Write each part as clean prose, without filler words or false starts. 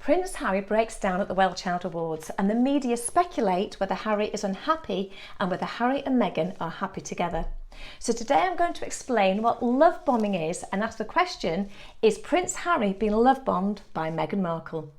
Prince Harry breaks down at the Child Awards and the media speculate whether Harry is unhappy and whether Harry and Meghan are happy together. So today I'm going to explain what love bombing is and ask the question, is Prince Harry being love bombed by Meghan Markle?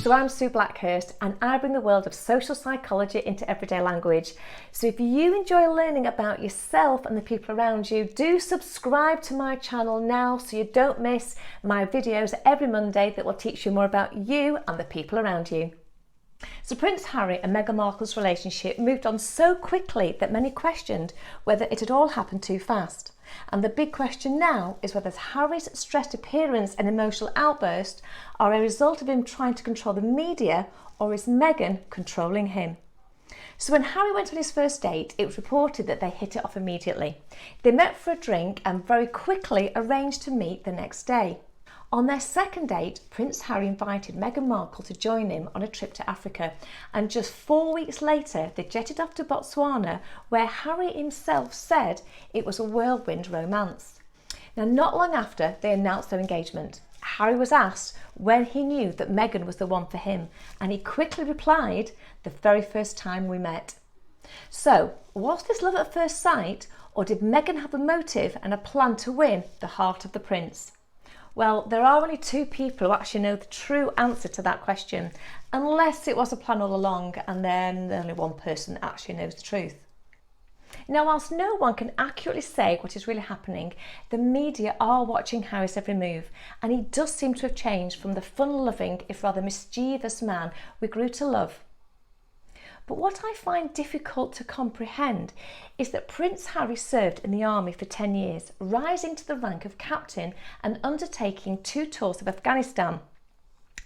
So I'm Sue Blackhurst and I bring the world of social psychology into everyday language. So if you enjoy learning about yourself and the people around you, do subscribe to my channel now so you don't miss my videos every Monday that will teach you more about you and the people around you. So Prince Harry and Meghan Markle's relationship moved on so quickly that many questioned whether it had all happened too fast. And the big question now is whether Harry's stressed appearance and emotional outburst are a result of him trying to control the media, or is Meghan controlling him? So when Harry went on his first date, it was reported that they hit it off immediately. They met for a drink and very quickly arranged to meet the next day. On their second date, Prince Harry invited Meghan Markle to join him on a trip to Africa, and just 4 weeks later they jetted off to Botswana, where Harry himself said it was a whirlwind romance. Now, not long after they announced their engagement, Harry was asked when he knew that Meghan was the one for him, and he quickly replied, "The very first time we met." So, was this love at first sight, or did Meghan have a motive and a plan to win the heart of the prince? Well, there are only two people who actually know the true answer to that question, unless it was a plan all along and then only one person actually knows the truth. Now, whilst no one can accurately say what is really happening, the media are watching Harry's every move, and he does seem to have changed from the fun-loving, if rather mischievous man we grew to love. But what I find difficult to comprehend is that Prince Harry served in the army for 10 years, rising to the rank of captain and undertaking 2 tours of Afghanistan.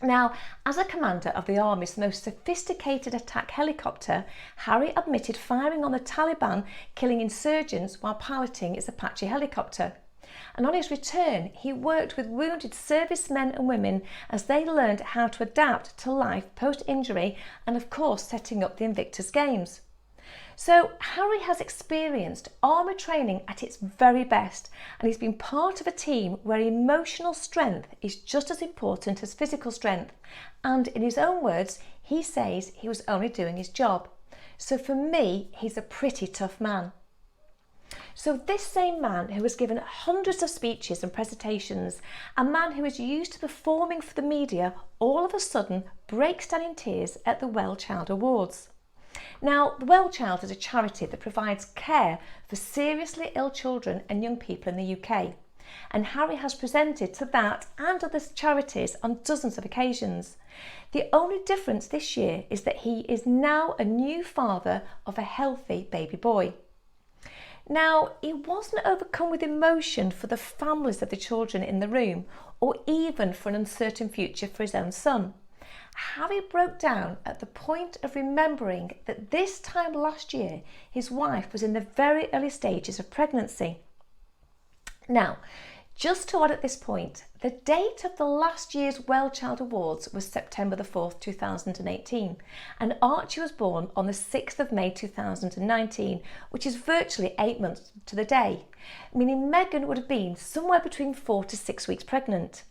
Now, as a commander of the army's most sophisticated attack helicopter, Harry admitted firing on the Taliban, killing insurgents while piloting its Apache helicopter. And on his return, he worked with wounded servicemen and women as they learned how to adapt to life post-injury and, of course, setting up the Invictus Games. So Harry has experienced army training at its very best, and he's been part of a team where emotional strength is just as important as physical strength. And in his own words, he says he was only doing his job. So for me, he's a pretty tough man. So this same man who has given hundreds of speeches and presentations, a man who is used to performing for the media, all of a sudden breaks down in tears at the Child Awards. Now, the Child is a charity that provides care for seriously ill children and young people in the UK. And Harry has presented to that and other charities on dozens of occasions. The only difference this year is that he is now a new father of a healthy baby boy. Now, he wasn't overcome with emotion for the families of the children in the room, or even for an uncertain future for his own son. Harry broke down at the point of remembering that this time last year, his wife was in the very early stages of pregnancy. Now, just to add at this point, the date of the last year's Child Awards was September the 4th, 2018, and Archie was born on the 6th of May 2019, which is virtually 8 months to the day, meaning Meghan would have been somewhere between 4 to 6 weeks pregnant.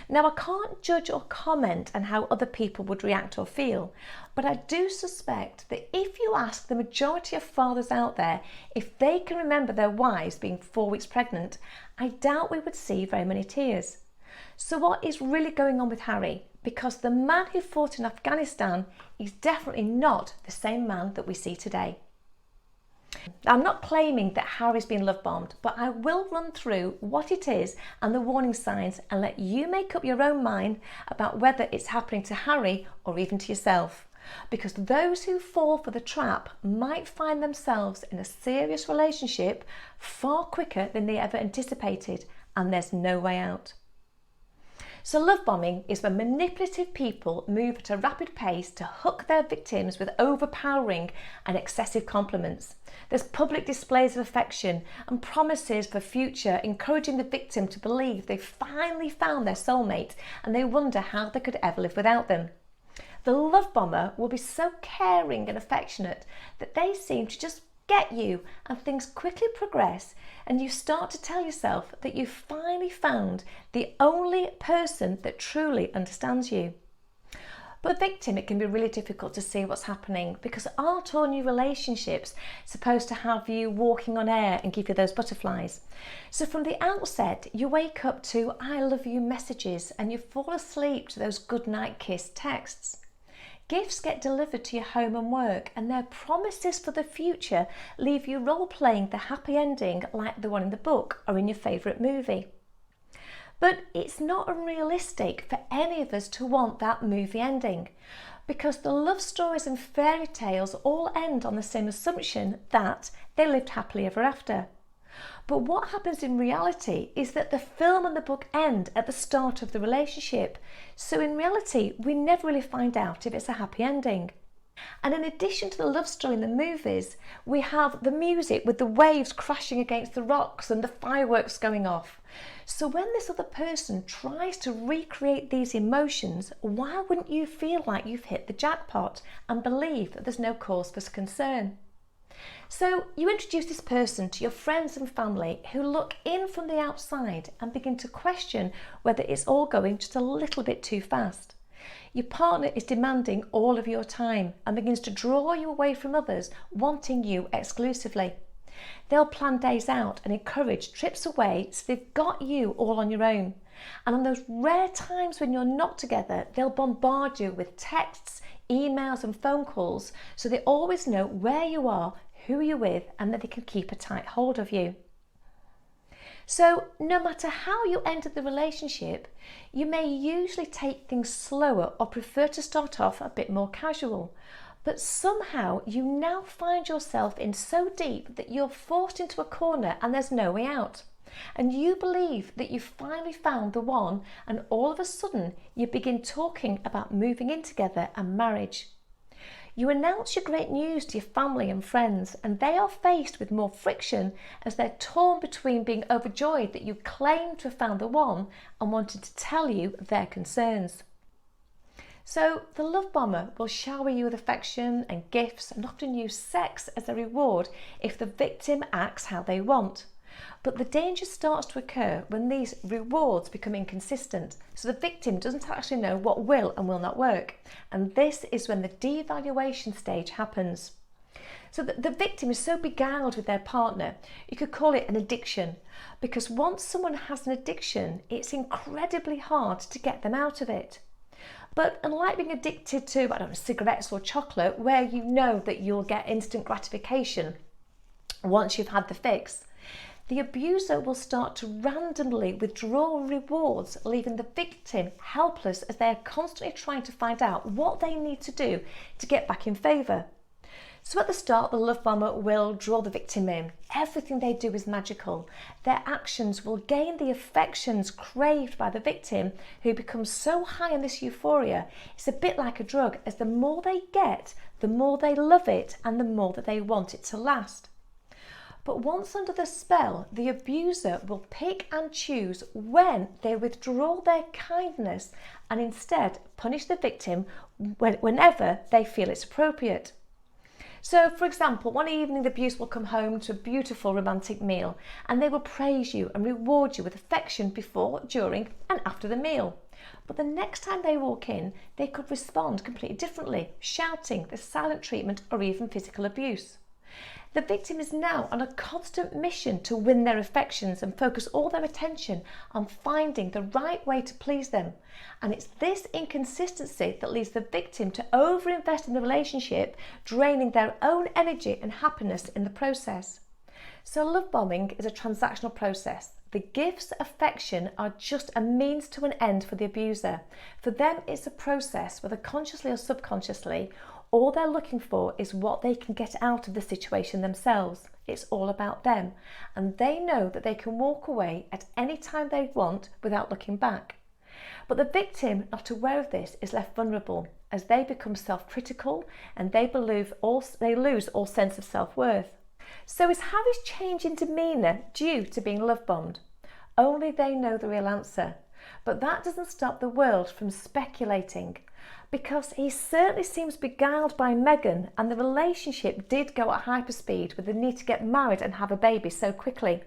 Now, I can't judge or comment on how other people would react or feel, but I do suspect that if you ask the majority of fathers out there if they can remember their wives being 4 weeks pregnant, I doubt we would see very many tears. So what is really going on with Harry? Because the man who fought in Afghanistan is definitely not the same man that we see today. I'm not claiming that Harry's been love bombed, but I will run through what it is and the warning signs and let you make up your own mind about whether it's happening to Harry or even to yourself. Because those who fall for the trap might find themselves in a serious relationship far quicker than they ever anticipated, and there's no way out. So love bombing is when manipulative people move at a rapid pace to hook their victims with overpowering and excessive compliments. There's public displays of affection and promises for future, encouraging the victim to believe they've finally found their soulmate and they wonder how they could ever live without them. The love bomber will be so caring and affectionate that they seem to just get you, and things quickly progress, and you start to tell yourself that you've finally found the only person that truly understands you. But the victim, it can be really difficult to see what's happening, because aren't all new relationships supposed to have you walking on air and give you those butterflies? So from the outset, you wake up to "I love you" messages and you fall asleep to those goodnight kiss texts. Gifts get delivered to your home and work, and their promises for the future leave you role-playing the happy ending like the one in the book or in your favourite movie. But it's not unrealistic for any of us to want that movie ending, because the love stories and fairy tales all end on the same assumption that they lived happily ever after. But what happens in reality is that the film and the book end at the start of the relationship, so in reality we never really find out if it's a happy ending. And in addition to the love story in the movies, we have the music with the waves crashing against the rocks and the fireworks going off. So when this other person tries to recreate these emotions, why wouldn't you feel like you've hit the jackpot and believe that there's no cause for concern? So you introduce this person to your friends and family, who look in from the outside and begin to question whether it's all going just a little bit too fast. Your partner is demanding all of your time and begins to draw you away from others, wanting you exclusively. They'll plan days out and encourage trips away, so they've got you all on your own. And on those rare times when you're not together, they'll bombard you with texts, emails and phone calls, so they always know where you are, who you're with, and that they can keep a tight hold of you. So no matter how you ended the relationship, you may usually take things slower or prefer to start off a bit more casual. But somehow you now find yourself in so deep that you're forced into a corner and there's no way out. And you believe that you've finally found the one, and all of a sudden you begin talking about moving in together and marriage. You announce your great news to your family and friends, and they are faced with more friction as they're torn between being overjoyed that you claim to have found the one and wanting to tell you their concerns. So the love bomber will shower you with affection and gifts, and often use sex as a reward if the victim acts how they want. But the danger starts to occur when these rewards become inconsistent, so the victim doesn't actually know what will and will not work. And this is when the devaluation stage happens. So the victim is so beguiled with their partner, you could call it an addiction, because once someone has an addiction, it's incredibly hard to get them out of it. But unlike being addicted to, cigarettes or chocolate, where you know that you'll get instant gratification once you've had the fix, the abuser will start to randomly withdraw rewards, leaving the victim helpless as they are constantly trying to find out what they need to do to get back in favour. So at the start, the love bomber will draw the victim in. Everything they do is magical. Their actions will gain the affections craved by the victim, who becomes so high on this euphoria. It's a bit like a drug, as the more they get, the more they love it and the more that they want it to last. But once under the spell, the abuser will pick and choose when they withdraw their kindness and instead punish the victim whenever they feel it's appropriate. So, for example, one evening the abuser will come home to a beautiful romantic meal, and they will praise you and reward you with affection before, during and after the meal. But the next time they walk in, they could respond completely differently, shouting, the silent treatment, or even physical abuse. The victim is now on a constant mission to win their affections and focus all their attention on finding the right way to please them. And it's this inconsistency that leads the victim to overinvest in the relationship, draining their own energy and happiness in the process. So love bombing is a transactional process. The gifts, affection are just a means to an end for the abuser. For them, it's a process, whether consciously or subconsciously. All they're looking for is what they can get out of the situation themselves. It's all about them, and they know that they can walk away at any time they want without looking back. But the victim, not aware of this, is left vulnerable as they become self-critical, and they lose all sense of self-worth. So is Harry's change in demeanour due to being love bombed? Only they know the real answer. But that doesn't stop the world from speculating, because he certainly seems beguiled by Meghan, and the relationship did go at hyperspeed with the need to get married and have a baby so quickly.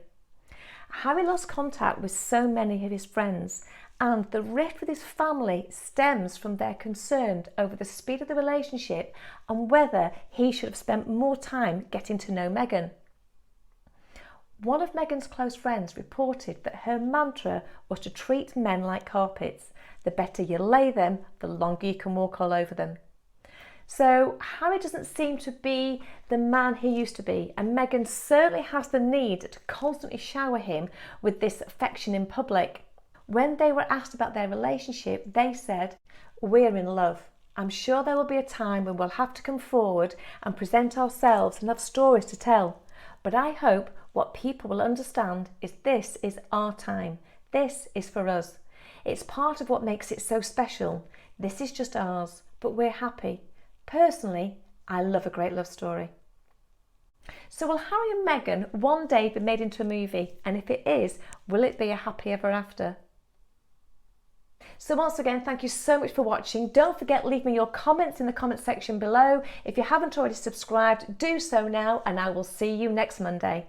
Harry lost contact with so many of his friends, and the rift with his family stems from their concern over the speed of the relationship and whether he should have spent more time getting to know Meghan. One of Meghan's close friends reported that her mantra was to treat men like carpets. The better you lay them, the longer you can walk all over them. So Harry doesn't seem to be the man he used to be, and Meghan certainly has the need to constantly shower him with this affection in public. When they were asked about their relationship, they said, "We're in love. I'm sure there will be a time when we'll have to come forward and present ourselves and have stories to tell. But I hope what people will understand is this is our time. This is for us. It's part of what makes it so special. This is just ours, but we're happy. Personally, I love a great love story." So will Harry and Meghan one day be made into a movie? And if it is, will it be a happy ever after? So once again, thank you so much for watching. Don't forget, leave me your comments in the comment section below. If you haven't already subscribed, do so now, and I will see you next Monday.